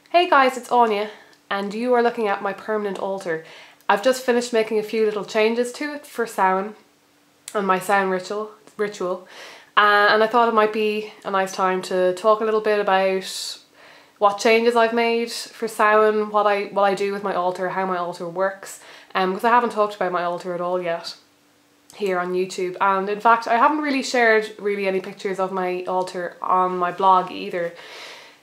Hey guys, it's Anya, and you are looking at my permanent altar. I've just finished making a few little changes to it for Samhain and my Samhain ritual, and I thought it might be a nice time to talk a little bit about what changes I've made for Samhain, what I do with my altar, how my altar works, because I haven't talked about my altar at all yet here on YouTube, and in fact I haven't really shared any pictures of my altar on my blog either.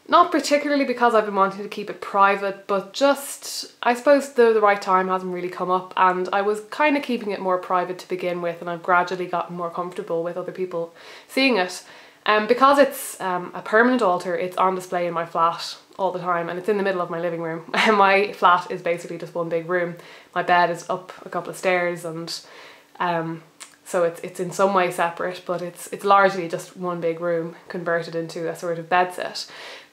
Not particularly because I've been wanting to keep it private, but just, I suppose the right time hasn't really come up, and I was kind of keeping it more private to begin with, and I've gradually gotten more comfortable with other people seeing it. Because it's a permanent altar, it's on display in my flat all the time, and it's in the middle of my living room. My flat is basically just one big room. My bed is up a couple of stairs, and so it's in some way separate, but it's largely just one big room converted into a sort of bed set.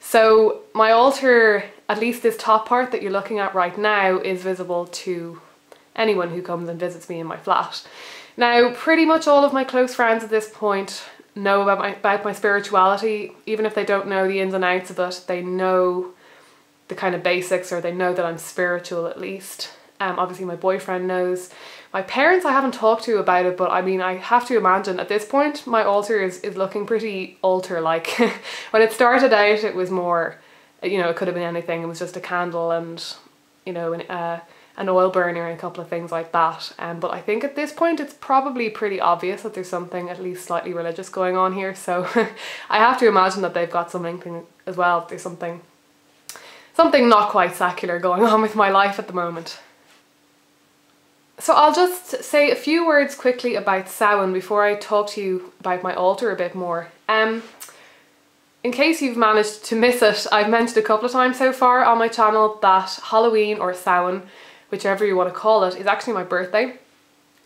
So my altar, at least this top part that you're looking at right now, is visible to anyone who comes and visits me in my flat. Now, pretty much all of my close friends at this point know about my spirituality. Even if they don't know the ins and outs of it, they know the kind of basics, or they know that I'm spiritual at least. Obviously my boyfriend knows. My parents I haven't talked to about it, but I mean, I have to imagine at this point my altar is looking pretty altar-like. When it started out it was more, you know, it could have been anything. It was just a candle and, you know, an oil burner and a couple of things like that. But I think at this point it's probably pretty obvious that there's something at least slightly religious going on here. So I have to imagine that they've got something as well. There's something not quite secular going on with my life at the moment. So I'll just say a few words quickly about Samhain before I talk to you about my altar a bit more. In case you've managed to miss it, I've mentioned a couple of times so far on my channel that Halloween, or Samhain, whichever you want to call it, is actually my birthday,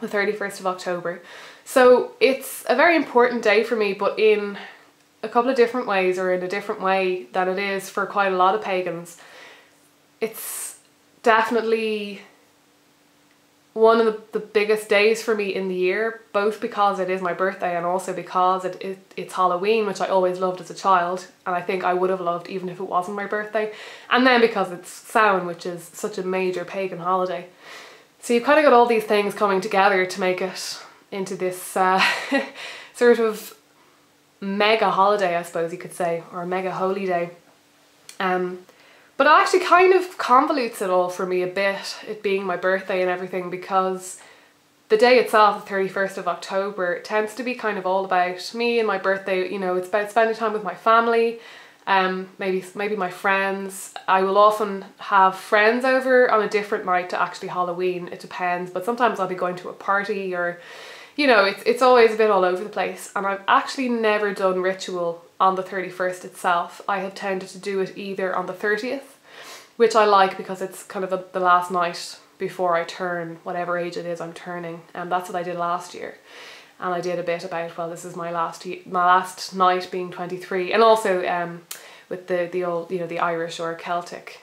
the 31st of October. So it's a very important day for me, but in a couple of different ways, or in a different way than it is for quite a lot of pagans. It's definitely one of the biggest days for me in the year, both because it is my birthday and also because it's Halloween, which I always loved as a child, and I think I would have loved even if it wasn't my birthday, and then because it's Samhain, which is such a major pagan holiday. So you've kind of got all these things coming together to make it into this sort of mega holiday, I suppose you could say, or a mega holy day. But it actually kind of convolutes it all for me a bit, it being my birthday and everything, because the day itself, the 31st of October, tends to be kind of all about me and my birthday. You know, it's about spending time with my family, maybe my friends. I will often have friends over on a different night to actually Halloween, it depends, but sometimes I'll be going to a party, or, you know, it's always a bit all over the place. And I've actually never done ritual on the 31st itself. I have tended to do it either on the 30th, which I like because it's kind of the last night before I turn whatever age it is I'm turning, and that's what I did last year. And I did a bit about, well, this is my last night being 23, and also with the old, you know, the Irish or Celtic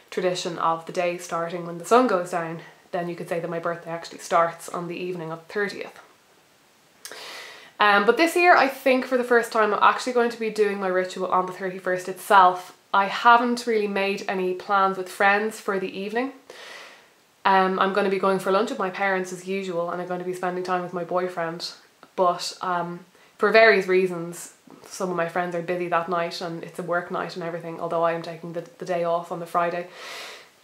tradition of the day starting when the sun goes down. Then you could say that my birthday actually starts on the evening of the 30th. But this year, I think for the first time, I'm actually going to be doing my ritual on the 31st itself. I haven't really made any plans with friends for the evening. I'm going to be going for lunch with my parents as usual, and I'm going to be spending time with my boyfriend. But for various reasons, some of my friends are busy that night, and it's a work night and everything, although I am taking the day off on the Friday.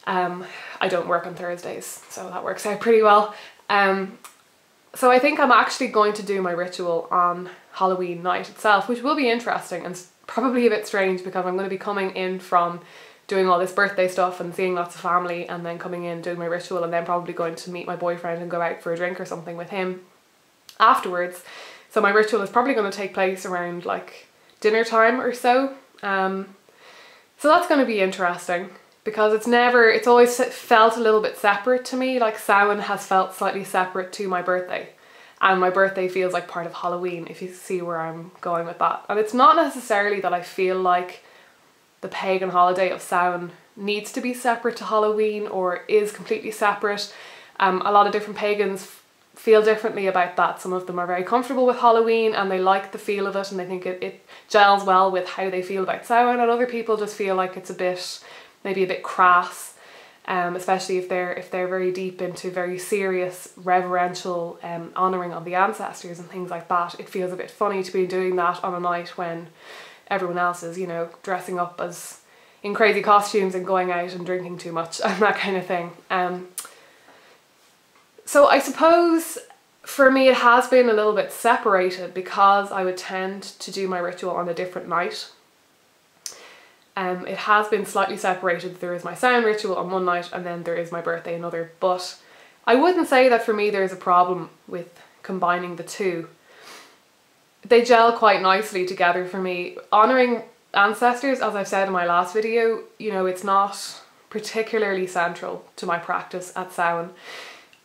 I don't work on Thursdays, so that works out pretty well. So I think I'm actually going to do my ritual on Halloween night itself, which will be interesting and probably a bit strange, because I'm going to be coming in from doing all this birthday stuff and seeing lots of family, and then coming in, doing my ritual, and then probably going to meet my boyfriend and go out for a drink or something with him afterwards. So my ritual is probably going to take place around like dinner time or so. So that's going to be interesting, because it's always felt a little bit separate to me. Like Samhain has felt slightly separate to my birthday, and my birthday feels like part of Halloween, if you see where I'm going with that. And it's not necessarily that I feel like the pagan holiday of Samhain needs to be separate to Halloween or is completely separate. A lot of different pagans feel differently about that. Some of them are very comfortable with Halloween and they like the feel of it and they think it gels well with how they feel about Samhain, and other people just feel like it's a bit, maybe a bit crass, especially if they're very deep into very serious reverential honouring of the ancestors and things like that. It feels a bit funny to be doing that on a night when everyone else is, you know, dressing up as in crazy costumes and going out and drinking too much and that kind of thing. So I suppose for me it has been a little bit separated because I would tend to do my ritual on a different night. It has been slightly separated. There is my Samhain ritual on one night and then there is my birthday another, but I wouldn't say that for me there's a problem with combining the two. They gel quite nicely together for me. Honouring ancestors, as I've said in my last video, you know, it's not particularly central to my practice at Samhain.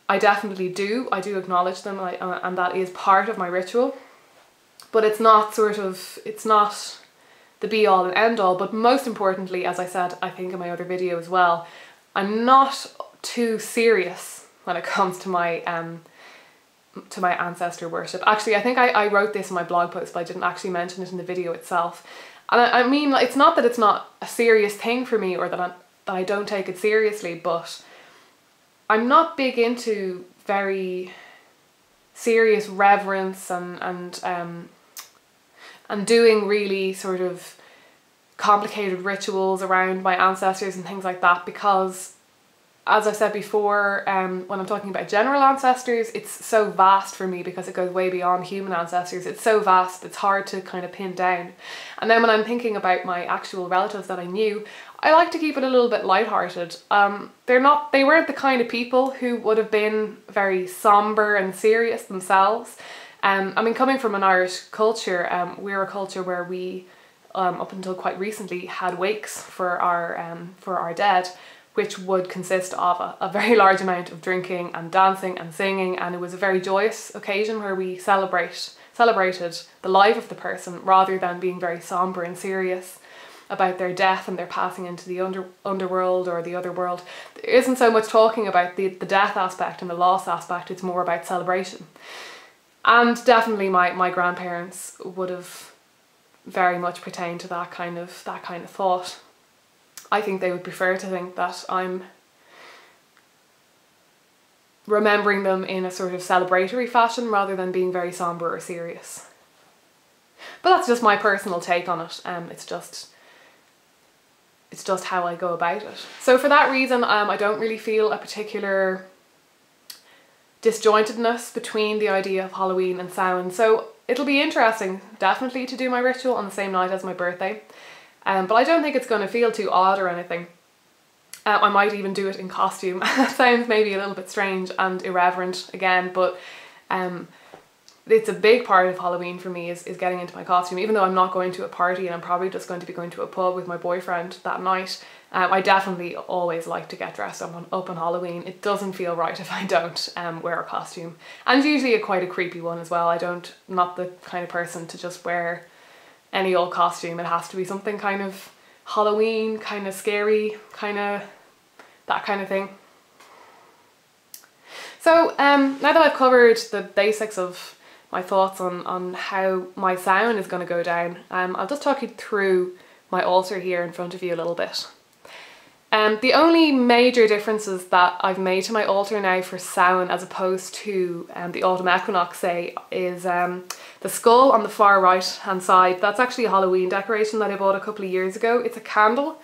I definitely do. I do acknowledge them and that is part of my ritual. But it's not it's not the be all and end all. But most importantly, as I said, I think in my other video as well, I'm not too serious when it comes to my ancestor worship. Actually, I think I wrote this in my blog post, but I didn't actually mention it in the video itself. And I mean, it's not that it's not a serious thing for me or that I don't take it seriously, but I'm not big into very serious reverence and doing really sort of complicated rituals around my ancestors and things like that, because as I said before, when I'm talking about general ancestors, it's so vast for me because it goes way beyond human ancestors. It's so vast, it's hard to kind of pin down. And then when I'm thinking about my actual relatives that I knew, I like to keep it a little bit lighthearted. They weren't the kind of people who would have been very somber and serious themselves. I mean, coming from an Irish culture, we're a culture where we, up until quite recently, had wakes for our dead, which would consist of a very large amount of drinking and dancing and singing, and it was a very joyous occasion where we celebrated the life of the person rather than being very somber and serious about their death and their passing into the underworld or the other world. There isn't so much talking about the death aspect and the loss aspect, it's more about celebration. And definitely my grandparents would have very much pertained to that kind of thought. I think they would prefer to think that I'm remembering them in a sort of celebratory fashion rather than being very somber or serious. But that's just my personal take on it. It's just how I go about it. So for that reason, I don't really feel a particular disjointedness between the idea of Halloween and Samhain. So it'll be interesting, definitely, to do my ritual on the same night as my birthday. But I don't think it's going to feel too odd or anything. I might even do it in costume. That sounds maybe a little bit strange and irreverent again, but it's a big part of Halloween for me is getting into my costume. Even though I'm not going to a party and I'm probably just going to be going to a pub with my boyfriend that night, I definitely always like to get dressed up on Halloween. It doesn't feel right if I don't wear a costume. And usually quite a creepy one as well. I'm not the kind of person to just wear any old costume. It has to be something kind of Halloween, kind of scary, kind of that kind of thing. So now that I've covered the basics of my thoughts on how my Samhain is going to go down, I'll just talk you through my altar here in front of you a little bit. The only major differences that I've made to my altar now for Samhain as opposed to the autumn equinox, say, is the skull on the far right hand side. That's actually a Halloween decoration that I bought a couple of years ago. It's a candle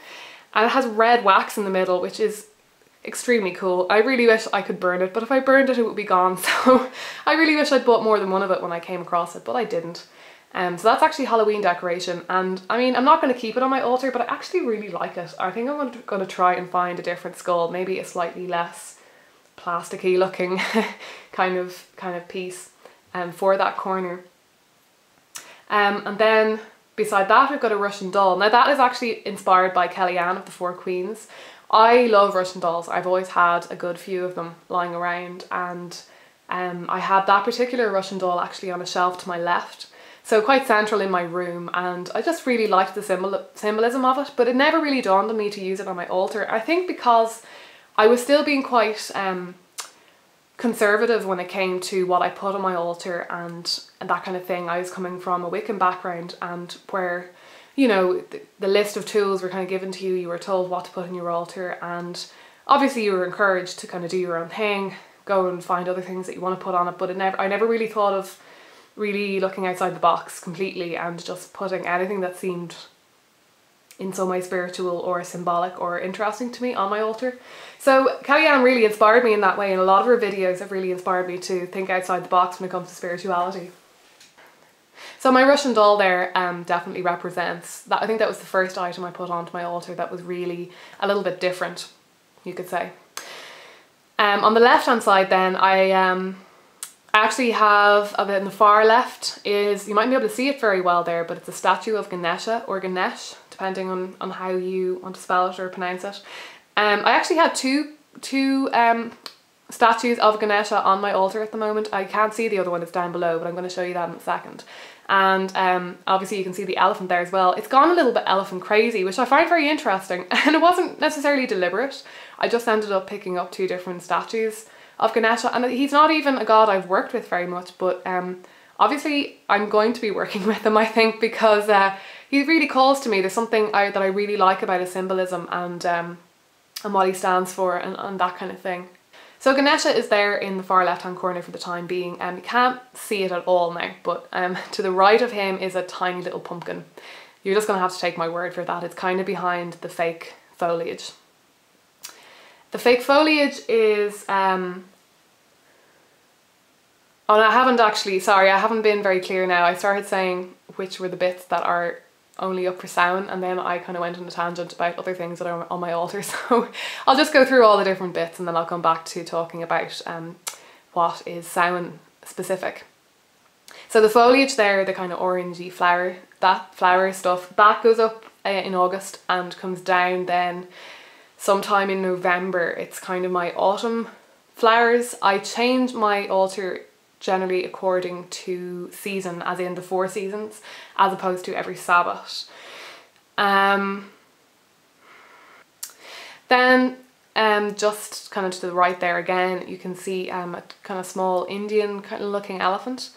and it has red wax in the middle, which is extremely cool. I really wish I could burn it, but if I burned it would be gone, so I really wish I'd bought more than one of it when I came across it, but I didn't. So that's actually Halloween decoration, and I mean, I'm not going to keep it on my altar, but I actually really like it. I think I'm going to try and find a different skull, maybe a slightly less plasticky looking kind of piece for that corner. And then beside that we've got a Russian doll. Now that is actually inspired by Kellyanne of the Four Queens. I love Russian dolls. I've always had a good few of them lying around, and I had that particular Russian doll actually on a shelf to my left, so quite central in my room, and I just really liked the symbolism of it, but it never really dawned on me to use it on my altar. I think because I was still being quite conservative when it came to what I put on my altar and that kind of thing. I was coming from a Wiccan background, and where, you know, the list of tools were kind of given to you, you were told what to put on your altar, and obviously you were encouraged to kind of do your own thing, go and find other things that you want to put on it, but I never really thought of really looking outside the box completely and just putting anything that seemed in some way spiritual or symbolic or interesting to me on my altar. So Kellyanne really inspired me in that way, and a lot of her videos have really inspired me to think outside the box when it comes to spirituality. So my Russian doll there definitely represents that. I think that was the first item I put onto my altar that was really a little bit different, you could say. On the left hand side then, I actually have a bit in the far left is, you might be able to see it very well there, but it's a statue of Ganesha or Ganesh, depending on how you want to spell it or pronounce it. I actually have two statues of Ganesha on my altar at the moment. I can't see the other one, it's down below, but I'm going to show you that in a second. And obviously you can see the elephant there as well. It's gone a little bit elephant crazy, which I find very interesting, and it wasn't necessarily deliberate. I just ended up picking up two different statues of Ganesha, and he's not even a god I've worked with very much, but obviously I'm going to be working with him, I think, because he really calls to me. There's something that I really like about his symbolism and what he stands for and that kind of thing. So Ganesha is there in the far left hand corner for the time being. You can't see it at all now, but to the right of him is a tiny little pumpkin. You're just going to have to take my word for that. It's kind of behind the fake foliage. The fake foliage is, oh, I haven't been very clear now. I started saying which were the bits that are only up for Samhain, and then I kind of went on a tangent about other things that are on my altar. So I'll just go through all the different bits and then I'll come back to talking about what is Samhain specific. So the foliage there, the kind of orangey flower, that flower stuff, that goes up in August and comes down then sometime in November. It's kind of my autumn flowers. I change my altar generally according to season, as in the 4 seasons, as opposed to every Sabbath. Then just kind of to the right there again, you can see a kind of small Indian kind of looking elephant.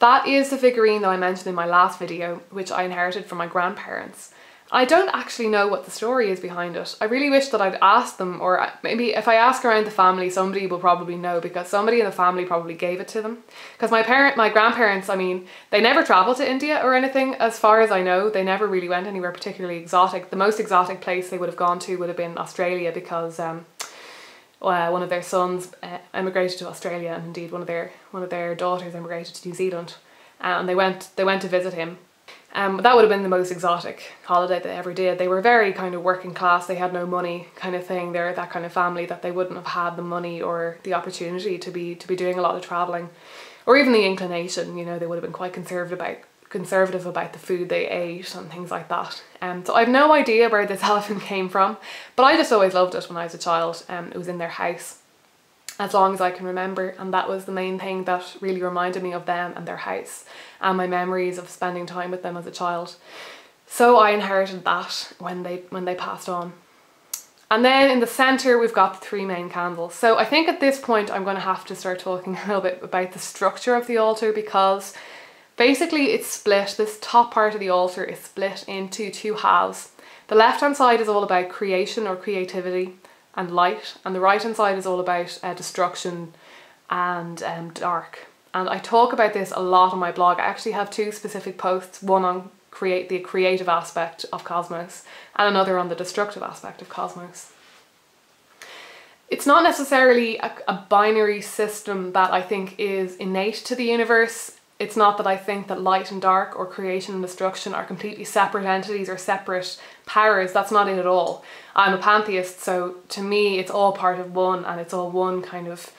That is the figurine that I mentioned in my last video, which I inherited from my grandparents. I don't actually know what the story is behind it. I really wish that I'd asked them, or maybe if I ask around the family, somebody will probably know, because somebody in the family probably gave it to them. Because my grandparents, I mean, they never travelled to India or anything, as far as I know. They never really went anywhere particularly exotic. The most exotic place they would have gone to would have been Australia, because one of their sons emigrated to Australia, and indeed one of their daughters emigrated to New Zealand, and they went to visit him. That would have been the most exotic holiday they ever did. They were very kind of working class, they had no money kind of thing. They're that kind of family that they wouldn't have had the money or the opportunity to be doing a lot of travelling, or even the inclination. You know, they would have been quite conservative about the food they ate and things like that. So I have no idea where this elephant came from, but I just always loved it when I was a child. It was in their house as long as I can remember, and that was the main thing that really reminded me of them and their house and my memories of spending time with them as a child. So I inherited that when they passed on. And then in the centre we've got the 3 main candles. So I think at this point I'm going to have to start talking a little bit about the structure of the altar, because basically it's split. This top part of the altar is split into 2 halves. The left hand side is all about creation or creativity and light, and the right hand side is all about destruction and dark. And I talk about this a lot on my blog. I actually have 2 specific posts, one on the creative aspect of cosmos and another on the destructive aspect of cosmos. It's not necessarily a binary system that I think is innate to the universe. It's not that I think that light and dark or creation and destruction are completely separate entities or separate powers. That's not it at all. I'm a pantheist, so to me it's all part of one, and it's all one kind of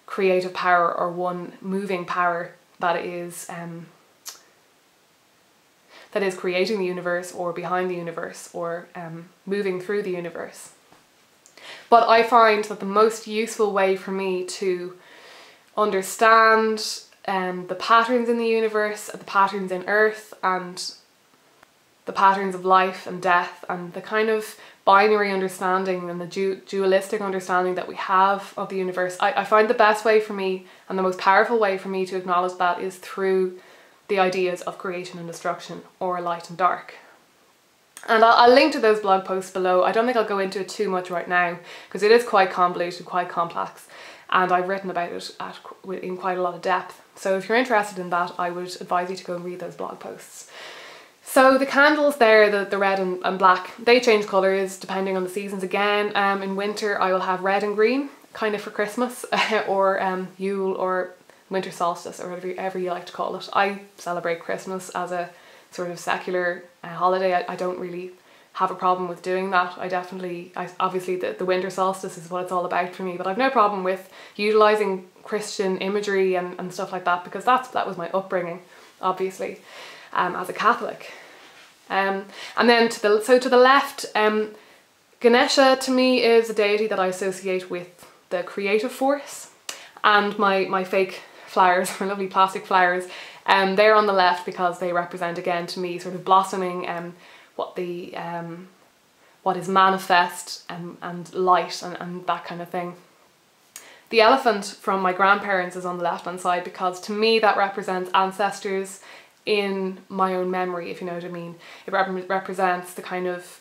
creative power or one moving power that is creating the universe or behind the universe or moving through the universe. But I find that the most useful way for me to understand the patterns in the universe, the patterns in Earth, and the patterns of life and death, and the kind of binary understanding and the dualistic understanding that we have of the universe, I find the best way for me and the most powerful way for me to acknowledge that is through the ideas of creation and destruction, or light and dark. And I'll link to those blog posts below. I don't think I'll go into it too much right now because it is quite convoluted, quite complex, and I've written about it in quite a lot of depth. So if you're interested in that, I would advise you to go and read those blog posts. So the candles there, the red and black, they change colours depending on the seasons again. In winter I will have red and green, kind of for Christmas, or Yule, or winter solstice, or whatever you like to call it. I celebrate Christmas as a sort of secular holiday. I don't really have a problem with doing that. Obviously the winter solstice is what it's all about for me, but I've no problem with utilising Christian imagery and stuff like that, because that was my upbringing, obviously, as a Catholic. And then to the left, Ganesha to me is a deity that I associate with the creative force, and my fake flowers, my lovely plastic flowers, they're on the left because they represent, again, to me, sort of blossoming, what is manifest and light and that kind of thing. The elephant from my grandparents is on the left hand side because to me that represents ancestors in my own memory, if you know what I mean. It represents the kind of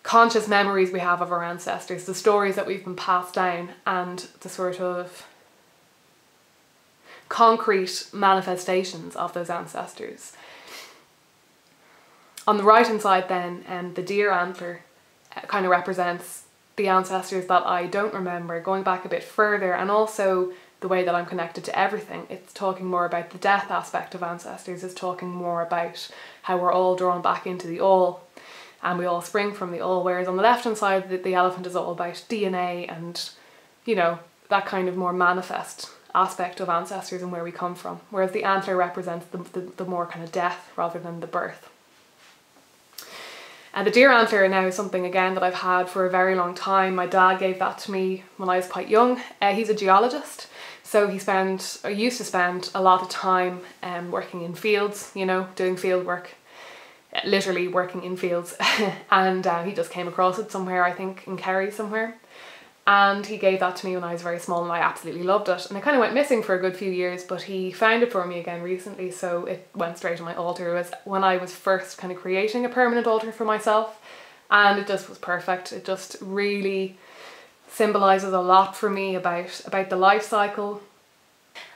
conscious memories we have of our ancestors, the stories that we've been passed down, and the sort of concrete manifestations of those ancestors. On the right hand side then, the deer antler kind of represents the ancestors that I don't remember, going back a bit further, and also the way that I'm connected to everything. It's talking more about the death aspect of ancestors. It's talking more about how we're all drawn back into the all, and we all spring from the all, whereas on the left hand side the elephant is all about DNA and, you know, that kind of more manifest aspect of ancestors and where we come from, whereas the antler represents the more kind of death rather than the birth. And the deer antler now is something, again, that I've had for a very long time. My dad gave that to me when I was quite young. He's a geologist, so he used to spend a lot of time working in fields, you know, doing field work, literally working in fields. And he just came across it somewhere, I think in Kerry somewhere. And he gave that to me when I was very small, and I absolutely loved it. And it kind of went missing for a good few years, but he found it for me again recently, so it went straight on my altar. It was when I was first kind of creating a permanent altar for myself, and it just was perfect. It just really symbolises a lot for me about the life cycle,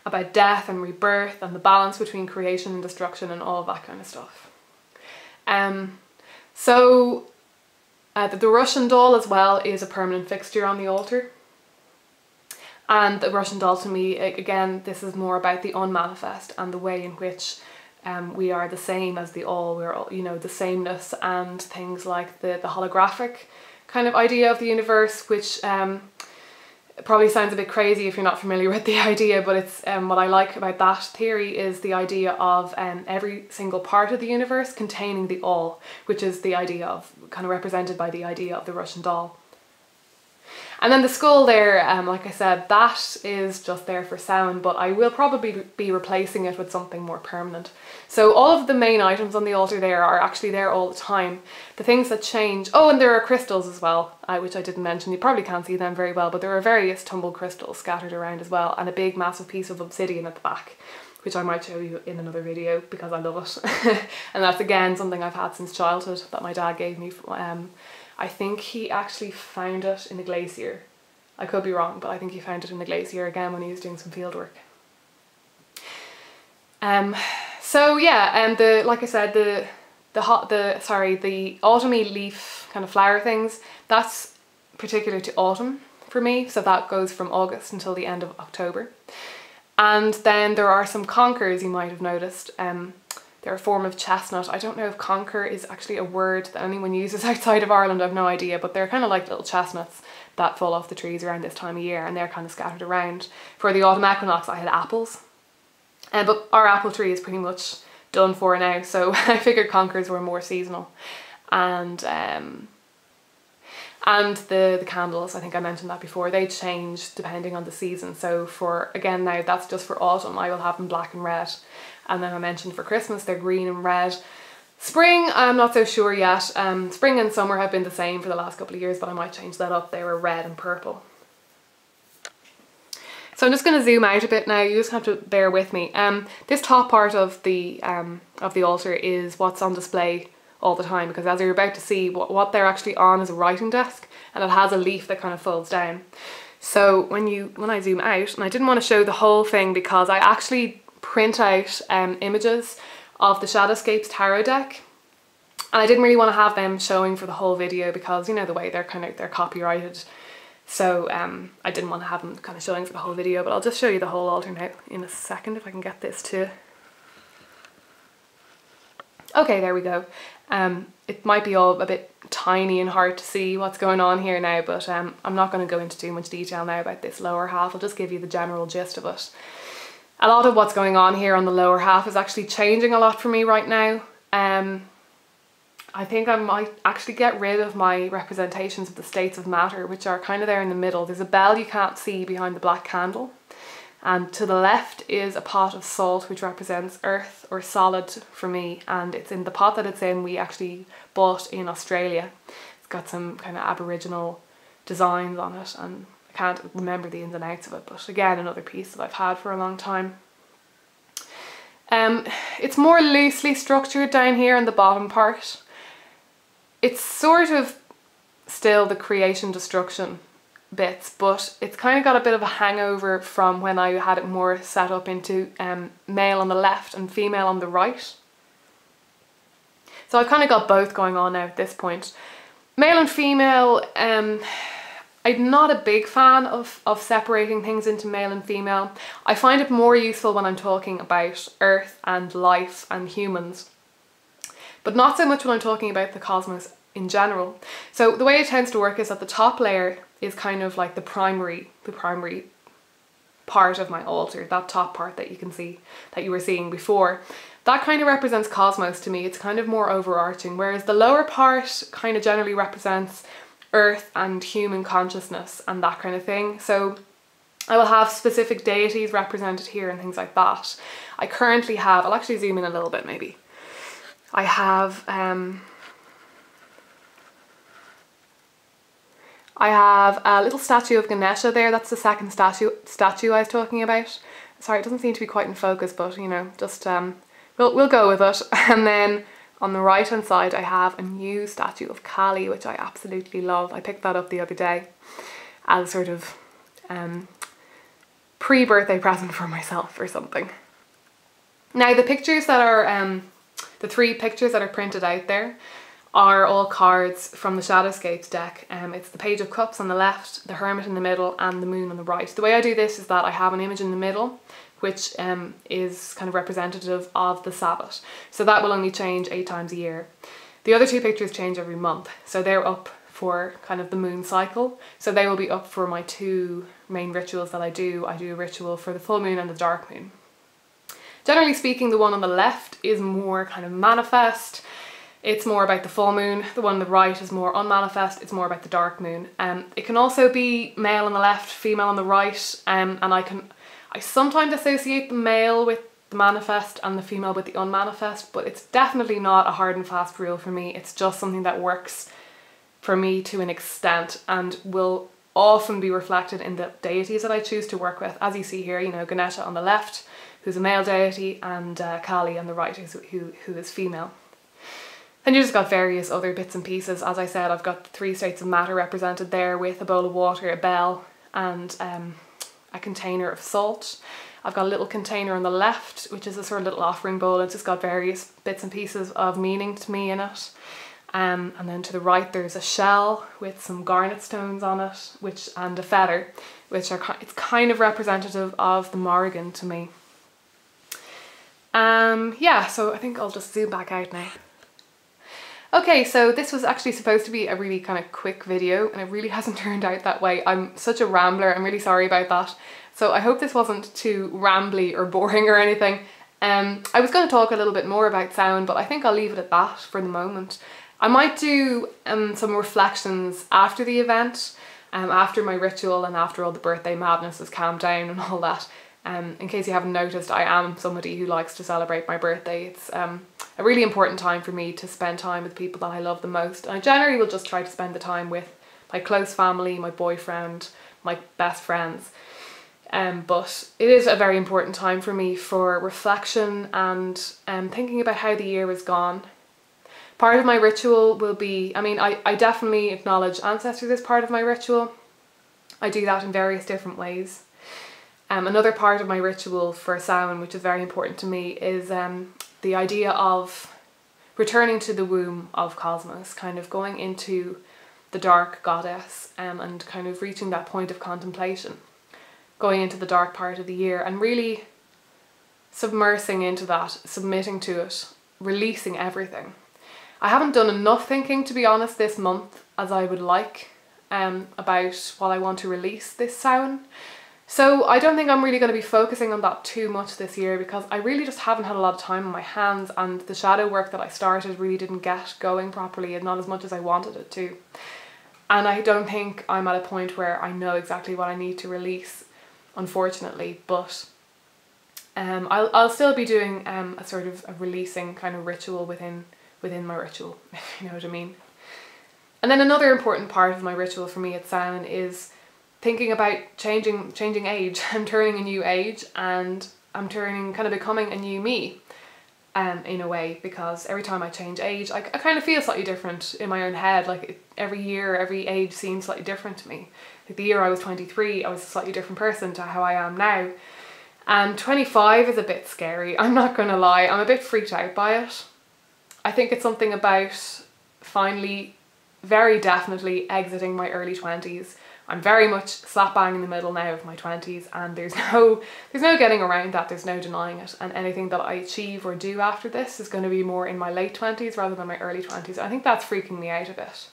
about death and rebirth, and the balance between creation and destruction and all of that kind of stuff. The Russian doll as well is a permanent fixture on the altar. And the Russian doll, to me, again, this is more about the unmanifest and the way in which we are the same as the all. We're all, you know, the sameness, and things like the holographic kind of idea of the universe, which probably sounds a bit crazy if you're not familiar with the idea, but it's what I like about that theory is the idea of every single part of the universe containing the all, which is the idea of, kind of represented by the idea of the Russian doll. And then the skull there, like I said, that is just there for Samhain, but I will probably be replacing it with something more permanent. So all of the main items on the altar there are actually there all the time. The things that change, oh, and there are crystals as well, which I didn't mention. You probably can't see them very well, but there are various tumbled crystals scattered around as well, and a big massive piece of obsidian at the back, which I might show you in another video because I love it. And that's, again, something I've had since childhood that my dad gave me. I think he actually found it in a glacier. I could be wrong, but I think he found it in a glacier again when he was doing some field work. So yeah, and like I said, the autumny leaf kind of flower things, that's particular to autumn for me. So that goes from August until the end of October. And then there are some conkers, you might have noticed. They're a form of chestnut. I don't know if conker is actually a word that anyone uses outside of Ireland, I've no idea, but they're kind of like little chestnuts that fall off the trees around this time of year, and they're kind of scattered around. For the autumn equinox I had apples, but our apple tree is pretty much done for now, so I figured conkers were more seasonal. And the candles, I think I mentioned that before, they change depending on the season. So for, again now, that's just for autumn, I will have them black and red. And then I mentioned for Christmas they're green and red. Spring, I'm not so sure yet. Spring and summer have been the same for the last couple of years, but I might change that up. They were red and purple. So I'm just going to zoom out a bit now. You just have to bear with me. This top part of the altar is what's on display all the time, because as you're about to see, what they're actually on is a writing desk, and it has a leaf that kind of folds down. So when I zoom out, and I didn't want to show the whole thing because I actually print out images of the Shadowscapes tarot deck, and I didn't really want to have them showing for the whole video because, you know, the way they're copyrighted. So I didn't want to have them kind of showing for the whole video, but I'll just show you the whole altar now in a second if I can get this to... Okay, there we go. It might be all a bit tiny and hard to see what's going on here now, but I'm not going to go into too much detail now about this lower half. I'll just give you the general gist of it. A lot of what's going on here on the lower half is actually changing a lot for me right now. I think I might actually get rid of my representations of the states of matter, which are kind of there in the middle. There's a bell you can't see behind the black candle. And to the left is a pot of salt, which represents earth or solid for me. And it's in the pot that it's in, we actually bought in Australia. It's got some kind of Aboriginal designs on it, and I can't remember the ins and outs of it, but again, another piece that I've had for a long time. It's more loosely structured down here in the bottom part. It's sort of still the creation destruction bits, but it's kind of got a bit of a hangover from when I had it more set up into male on the left and female on the right. So I've kind of got both going on now at this point. Male and female, I'm not a big fan of separating things into male and female. I find it more useful when I'm talking about earth and life and humans, but not so much when I'm talking about the cosmos in general. So the way it tends to work is that the top layer is kind of like the primary part of my altar, that top part that you can see, that you were seeing before. That kind of represents cosmos to me. It's kind of more overarching, whereas the lower part kind of generally represents earth and human consciousness and that kind of thing. So I will have specific deities represented here and things like that. I currently have, I'll actually zoom in a little bit maybe. I have a little statue of Ganesha there. That's the second statue I was talking about. Sorry, it doesn't seem to be quite in focus, but you know, just we'll go with it. And then on the right hand side I have a new statue of Kali, which I absolutely love. I picked that up the other day as sort of pre-birthday present for myself or something. Now the pictures that are the 3 pictures that are printed out there are all cards from the Shadowscapes deck. It's the Page of Cups on the left, the Hermit in the middle, and the Moon on the right. The way I do this is that I have an image in the middle, which is kind of representative of the sabbat. So that will only change 8 times a year. The other 2 pictures change every month. So they're up for kind of the moon cycle. So they will be up for my 2 main rituals that I do. I do a ritual for the full moon and the dark moon. Generally speaking, the one on the left is more kind of manifest. It's more about the full moon. The one on the right is more unmanifest. It's more about the dark moon. It can also be male on the left, female on the right, and I sometimes associate the male with the manifest and the female with the unmanifest, but it's definitely not a hard and fast rule for me. It's just something that works for me to an extent and will often be reflected in the deities that I choose to work with. As you see here, you know, Ganesha on the left, who's a male deity, and Kali on the right, who is female. Then you just got various other bits and pieces. As I said, I've got the 3 states of matter represented there with a bowl of water, a bell, and a container of salt. I've got a little container on the left, which is a sort of little offering bowl. It's just got various bits and pieces of meaning to me in it. And then to the right there's a shell with some garnet stones on it, and a feather, which it's kind of representative of the Morrigan to me. Yeah, so I think I'll just zoom back out now. Okay, so this was actually supposed to be a really kind of quick video, and it really hasn't turned out that way. I'm such a rambler, I'm really sorry about that. So I hope this wasn't too rambly or boring or anything. I was going to talk a little bit more about Samhain, but I think I'll leave it at that for the moment. I might do some reflections after the event, after my ritual and after all the birthday madness has calmed down and all that. In case you haven't noticed, I am somebody who likes to celebrate my birthday. It's a really important time for me to spend time with people that I love the most. And I generally will just try to spend the time with my close family, my boyfriend, my best friends. But it is a very important time for me for reflection and thinking about how the year has gone. Part of my ritual will be, I definitely acknowledge ancestors as part of my ritual. I do that in various different ways. Another part of my ritual for Samhain, which is very important to me, is the idea of returning to the womb of cosmos, kind of going into the dark goddess and kind of reaching that point of contemplation, going into the dark part of the year and really submersing into that, submitting to it, releasing everything. I haven't done enough thinking, to be honest, this month as I would like about what I want to release this Samhain. So I don't think I'm really going to be focusing on that too much this year, because I really just haven't had a lot of time on my hands, and the shadow work that I started really didn't get going properly and not as much as I wanted it to. And I don't think I'm at a point where I know exactly what I need to release, unfortunately, but I'll still be doing a sort of a releasing kind of ritual within my ritual, if you know what I mean. And then another important part of my ritual for me at Samhain is thinking about changing age. I'm turning a new age, and I'm kind of becoming a new me in a way, because every time I change age, I kind of feel slightly different in my own head. Like every year, every age seems slightly different to me. Like the year I was 23, I was a slightly different person to how I am now. And 25 is a bit scary, I'm not gonna lie. I'm a bit freaked out by it. I think it's something about finally, very definitely exiting my early 20s. I'm very much slap bang in the middle now of my 20s, and there's no getting around that, there's no denying it. And anything that I achieve or do after this is going to be more in my late 20s rather than my early 20s. I think that's freaking me out a bit.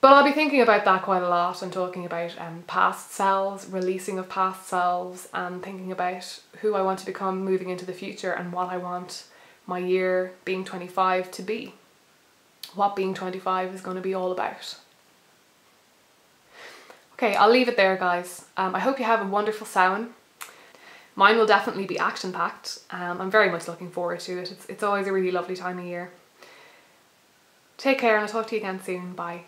But I'll be thinking about that quite a lot and talking about past selves, releasing of past selves, and thinking about who I want to become moving into the future and what I want my year being 25 to be. What being 25 is going to be all about. Okay, I'll leave it there, guys. I hope you have a wonderful Samhain. Mine will definitely be action-packed. I'm very much looking forward to it. It's always a really lovely time of year. Take care, and I'll talk to you again soon. Bye.